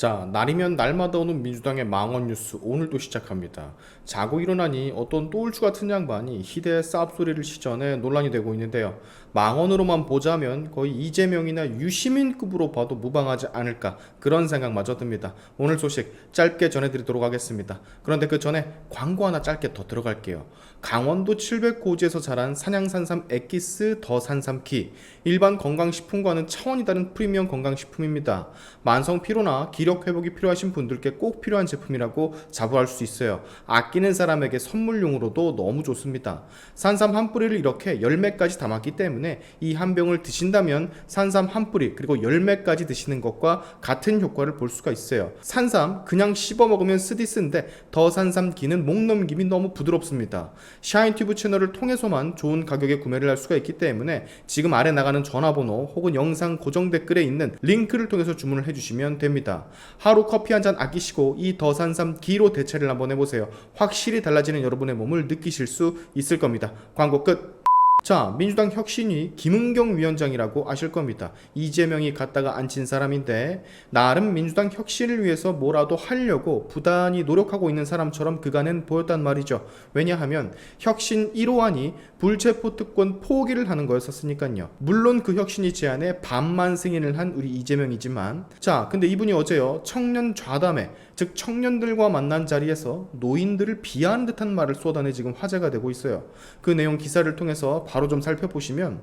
자, 날이면 날마다 오는 민주당의 망언 뉴스 오늘도 시작합니다. 자고 일어나니 어떤 또울추 같은 양반이 희대의 쌉소리를 시전해 논란이 되고 있는데요. 망언으로만 보자면 거의 이재명이나 유시민급으로 봐도 무방하지 않을까 그런 생각마저 듭니다. 오늘 소식 짧게 전해드리도록 하겠습니다. 그런데 그 전에 광고 하나 짧게 더 들어갈게요. 강원도 700고지에서 자란 산양산삼 엑기스 더 산삼키, 일반 건강식품과는 차원이 다른 프리미엄 건강식품입니다. 만성 피로나 기력 회복이 필요하신 분들께 꼭 필요한 제품이라고 자부할 수 있어요. 아끼는 사람에게 선물용으로도 너무 좋습니다. 산삼 한 뿌리를 이렇게 열매까지 담았기 때문에 이 한 병을 드신다면 산삼 한 뿌리 그리고 열매까지 드시는 것과 같은 효과를 볼 수가 있어요. 산삼 그냥 씹어 먹으면 쓰디쓴데 더 산삼기는 목 넘김이 너무 부드럽습니다. 샤인튜브 채널을 통해서만 좋은 가격에 구매를 할 수가 있기 때문에 지금 아래 나가는 전화번호 혹은 영상 고정 댓글에 있는 링크를 통해서 주문을 해주시면 됩니다. 하루 커피 한 잔 아끼시고 이 더 산삼 기로 대체를 한번 해보세요. 확실히 달라지는 여러분의 몸을 느끼실 수 있을 겁니다. 광고 끝. 자, 민주당 혁신위 김은경 위원장이라고 아실 겁니다. 이재명이 갖다가 앉힌 사람인데 나름 민주당 혁신을 위해서 뭐라도 하려고 부단히 노력하고 있는 사람처럼 그간은 보였단 말이죠. 왜냐하면 혁신 1호안이 불체포 특권 포기를 하는 거였었으니까요. 물론 그 혁신이 제안에 반만 승인을 한 우리 이재명이지만, 자, 근데 이분이 어제요 청년 좌담회, 즉 청년들과 만난 자리에서 노인들을 비하하는 듯한 말을 쏟아내 지금 화제가 되고 있어요. 그 내용 기사를 통해서 바로 좀 살펴보시면,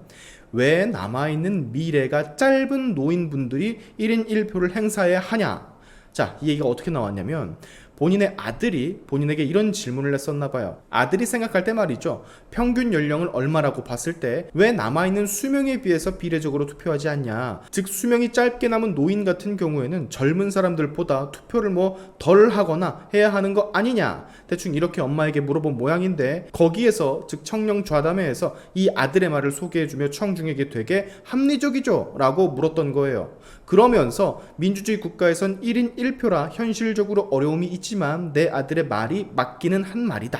왜 남아있는 미래가 짧은 노인분들이 1인 1표를 행사해야 하냐. 자, 이 얘기가 어떻게 나왔냐면 본인의 아들이 본인에게 이런 질문을 했었나 봐요. 아들이 생각할 때 말이죠. 평균 연령을 얼마라고 봤을 때 왜 남아있는 수명에 비해서 비례적으로 투표하지 않냐. 즉 수명이 짧게 남은 노인 같은 경우에는 젊은 사람들보다 투표를 덜 하거나 해야 하는 거 아니냐. 대충 이렇게 엄마에게 물어본 모양인데, 거기에서 즉 청년 좌담회에서 이 아들의 말을 소개해주며 청중에게 되게 합리적이죠? 라고 물었던 거예요. 그러면서 민주주의 국가에선 1인 1표라 현실적으로 어려움이 있지만 내 아들의 말이 맞기는 한 말이다.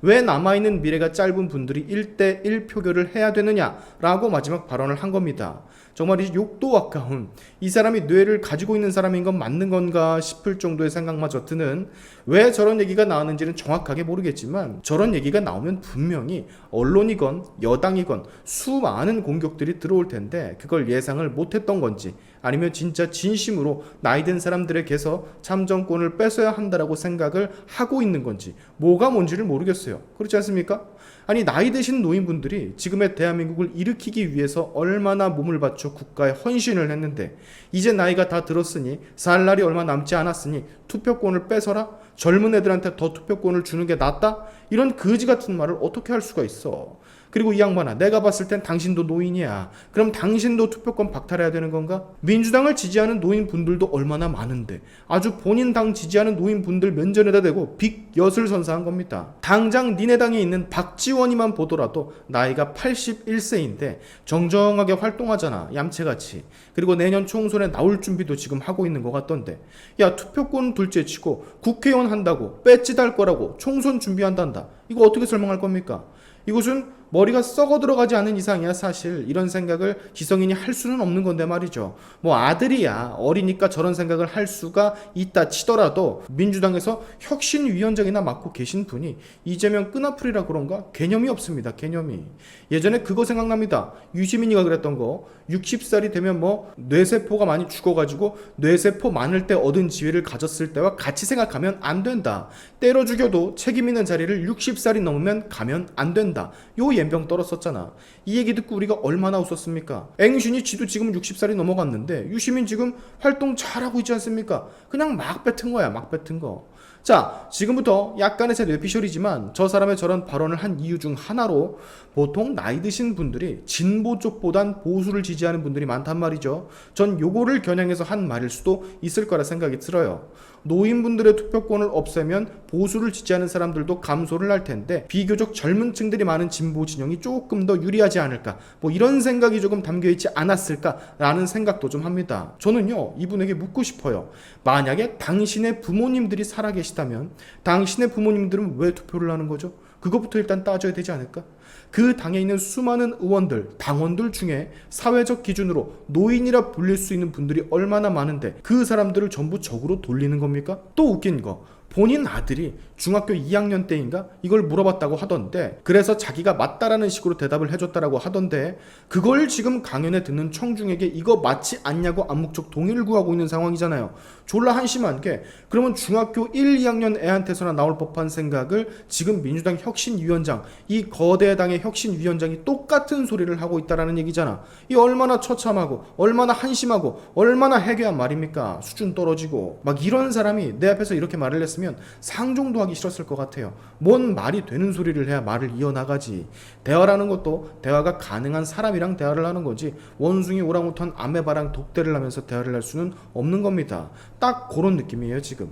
왜 남아있는 미래가 짧은 분들이 1대1 표결을 해야 되느냐라고 마지막 발언을 한 겁니다. 정말 이 욕도 아까운, 이 사람이 뇌를 가지고 있는 사람인 건 맞는 건가 싶을 정도의 생각마저 드는, 왜 저런 얘기가 나왔는지는 정확하게 모르겠지만 저런 얘기가 나오면 분명히 언론이건 여당이건 수많은 공격들이 들어올 텐데 그걸 예상을 못했던 건지, 아니면 진짜 진심으로 나이든 사람들에게서 참정권을 뺏어야 한다라고 생각을 하고 있는 건지, 뭐가 뭔지를 모르겠어요. 그렇지 않습니까? 아니, 나이 드신 노인분들이 지금의 대한민국을 일으키기 위해서 얼마나 몸을 바쳐 국가에 헌신을 했는데, 이제 나이가 다 들었으니 살 날이 얼마 남지 않았으니 투표권을 뺏어라? 젊은 애들한테 더 투표권을 주는 게 낫다? 이런 거지 같은 말을 어떻게 할 수가 있어. 그리고 이 양반아, 내가 봤을 땐 당신도 노인이야. 그럼 당신도 투표권 박탈해야 되는 건가? 민주당을 지지하는 노인분들도 얼마나 많은데 아주 본인 당 지지하는 노인분들 면전에다 대고 빅엿을 선사한 겁니다. 당장 니네 당에 있는 박지원이만 보더라도 나이가 81세인데 정정하게 활동하잖아, 얌체같이. 그리고 내년 총선에 나올 준비도 지금 하고 있는 것 같던데, 야, 투표권 둘째치고 국회의원 한다고 배지 달 거라고 총선 준비한단다. 이거 어떻게 설명할 겁니까? 이것은 머리가 썩어 들어가지 않은 이상이야. 사실 이런 생각을 지성인이 할 수는 없는 건데 말이죠. 아들이야, 어리니까 저런 생각을 할 수가 있다 치더라도 민주당에서 혁신위원장이나 맡고 계신 분이 이재명 끈앞풀이라 그런가? 개념이 없습니다. 개념이. 예전에 그거 생각납니다. 유시민이가 그랬던 거, 60살이 되면 뇌세포가 많이 죽어가지고 뇌세포 많을 때 얻은 지위를 가졌을 때와 같이 생각하면 안 된다. 때려 죽여도 책임 있는 자리를 60살이 넘으면 가면 안 된다. 요 연병 떨었었잖아. 이 얘기 듣고 우리가 얼마나 웃었습니까? 앵신이 지도 지금 60살이 넘어갔는데 유시민 지금 활동 잘하고 있지 않습니까? 그냥 막 뱉은 거야, 막 뱉은 거. 자, 지금부터 약간의 제 뇌피셜이지만 저 사람의 저런 발언을 한 이유 중 하나로 보통 나이 드신 분들이 진보 쪽보단 보수를 지지하는 분들이 많단 말이죠. 전 요거를 겨냥해서 한 말일 수도 있을 거라 생각이 들어요. 노인분들의 투표권을 없애면 보수를 지지하는 사람들도 감소를 할 텐데 비교적 젊은 층들이 많은 진보 진영이 조금 더 유리하지 않을까, 이런 생각이 조금 담겨있지 않았을까라는 생각도 좀 합니다. 저는요, 이분에게 묻고 싶어요. 만약에 당신의 부모님들이 살아계시다면 당신의 부모님들은 왜 투표를 하는 거죠? 그것부터 일단 따져야 되지 않을까? 그 당에 있는 수많은 의원들, 당원들 중에 사회적 기준으로 노인이라 불릴 수 있는 분들이 얼마나 많은데 그 사람들을 전부 적으로 돌리는 겁니까? 또 웃긴 거, 본인 아들이 중학교 2학년 때인가 이걸 물어봤다고 하던데, 그래서 자기가 맞다라는 식으로 대답을 해줬다라고 하던데, 그걸 지금 강연에 듣는 청중에게 이거 맞지 않냐고 암묵적 동의를 구하고 있는 상황이잖아요. 졸라 한심한 게, 그러면 중학교 1, 2학년 애한테서나 나올 법한 생각을 지금 민주당 혁신위원장, 이 거대 당의 혁신위원장이 똑같은 소리를 하고 있다라는 얘기잖아. 이 얼마나 처참하고 얼마나 한심하고 얼마나 해괴한 말입니까? 수준 떨어지고. 막 이런 사람이 내 앞에서 이렇게 말을 했으면 상종도 하기 싫었을 것 같아요. 뭔 말이 되는 소리를 해야 말을 이어나가지. 대화라는 것도 대화가 가능한 사람이랑 대화를 하는 거지, 원숭이 오랑우탄 아메바랑 독대를 하면서 대화를 할 수는 없는 겁니다. 딱 그런 느낌이에요 지금.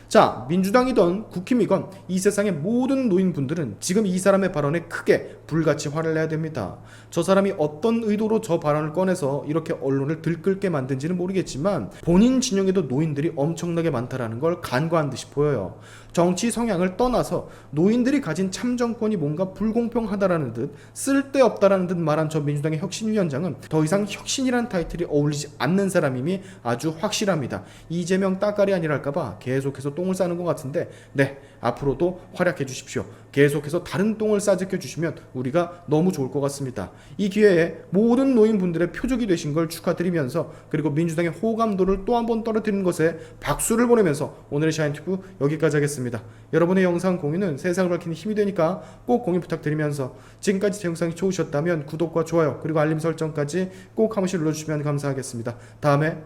자, 민주당이건 국힘이건 이 세상의 모든 노인분들은 지금 이 사람의 발언에 크게 불같이 화를 내야 됩니다. 저 사람이 어떤 의도로 저 발언을 꺼내서 이렇게 언론을 들끓게 만든지는 모르겠지만 본인 진영에도 노인들이 엄청나게 많다라는 걸 간과한 듯이 보여요. 정치 성향을 떠나서 노인들이 가진 참정권이 뭔가 불공평하다라는 듯, 쓸데없다라는 듯 말한 저 민주당의 혁신위원장은 더 이상 혁신이란 타이틀이 어울리지 않는 사람임이 아주 확실합니다. 이재명 따까리 아니랄까봐 계속해서 똥을 싸는 것 같은데, 네, 앞으로도 활약해 주십시오. 계속해서 다른 똥을 싸제껴 주시면 우리가 너무 좋을 것 같습니다. 이 기회에 모든 노인분들의 표적이 되신 걸 축하드리면서, 그리고 민주당의 호감도를 또 한 번 떨어뜨리는 것에 박수를 보내면서 오늘의 샤인튜브 여기까지 하겠습니다. 여러분의 영상 공유는 세상을 밝히는 힘이 되니까 꼭 공유 부탁드리면서, 지금까지 제 영상이 좋으셨다면 구독과 좋아요 그리고 알림 설정까지 꼭 한 번씩 눌러주시면 감사하겠습니다. 다음에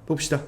봅시다.